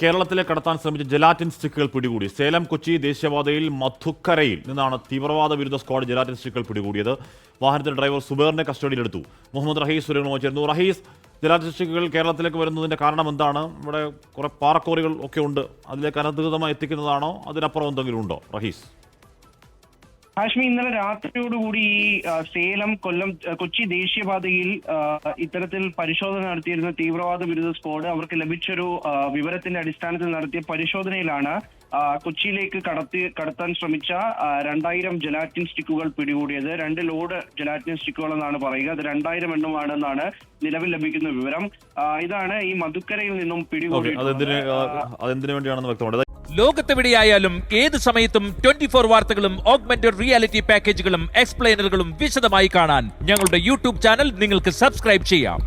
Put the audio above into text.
കേരളത്തിലേക്ക് കടത്താൻ ശ്രമിച്ച ജെലാറ്റിൻ സ്റ്റിക്കുകൾ പിടികൂടി. സേലം കൊച്ചി ദേശീയപാതയിൽ മധുക്കരയിൽ നിന്നാണ് തീവ്രവാദ വിരുദ്ധ സ്ക്വാഡ് ജെലാറ്റിൻ സ്റ്റിക്കുകൾ പിടികൂടിയത്. വാഹനത്തിന്റെ ഡ്രൈവർ സുബേറിനെ കസ്റ്റഡിയിലെടുത്തു. മുഹമ്മദ് റഹീസ് സുരേഷുമായി ചേർന്നു. റഹീസ്, ജെലാറ്റിൻ സ്റ്റിക്കുകൾ കേരളത്തിലേക്ക് വരുന്നതിന്റെ കാരണം എന്താണ്? ഇവിടെ കുറെ പാറക്കോറികൾ ഒക്കെ ഉണ്ട്, അതിലേക്ക് അനധികൃതമായി എത്തിക്കുന്നതാണോ, അതിനപ്പുറം എന്തെങ്കിലും ഉണ്ടോ? റഹീസ്. ഹാഷ്മി, ഇന്നലെ രാത്രിയോടുകൂടി ഈ സേലം കൊല്ലം കൊച്ചി ദേശീയപാതയിൽ ഇത്തരത്തിൽ പരിശോധന നടത്തിയിരുന്ന തീവ്രവാദ വിരുദ്ധ സ്ക്വാഡ് അവർക്ക് ലഭിച്ചൊരു വിവരത്തിന്റെ അടിസ്ഥാനത്തിൽ നടത്തിയ പരിശോധനയിലാണ് കൊച്ചിയിലേക്ക് കടത്താൻ ശ്രമിച്ച 2000 ജെലാറ്റിൻ സ്റ്റിക്കുകൾ പിടികൂടിയത്. 2 ലോഡ് ജെലാറ്റിൻ സ്റ്റിക്കുകൾ എന്നാണ് പറയുക. അത് 2000 എണ്ണമാണെന്നാണ് നിലവിൽ ലഭിക്കുന്ന വിവരം. ഇതാണ് ഈ മധുക്കരയിൽ നിന്നും പിടികൂടിയത്. അതെന്തിനു വേണ്ടിയാണെന്ന് വ്യക്തമാണ്. ലോകത്തെവിടെയായാലും ഏത് സമയത്തും 24 വാർത്തകളും ഓഗ്മെന്റഡ് റിയാലിറ്റി പാക്കേജുകളും എക്സ്പ്ലെയിനറുകളും വിശദമായി കാണാൻ ഞങ്ങളുടെ യൂട്യൂബ് ചാനൽ നിങ്ങൾക്ക് സബ്സ്ക്രൈബ് ചെയ്യാം.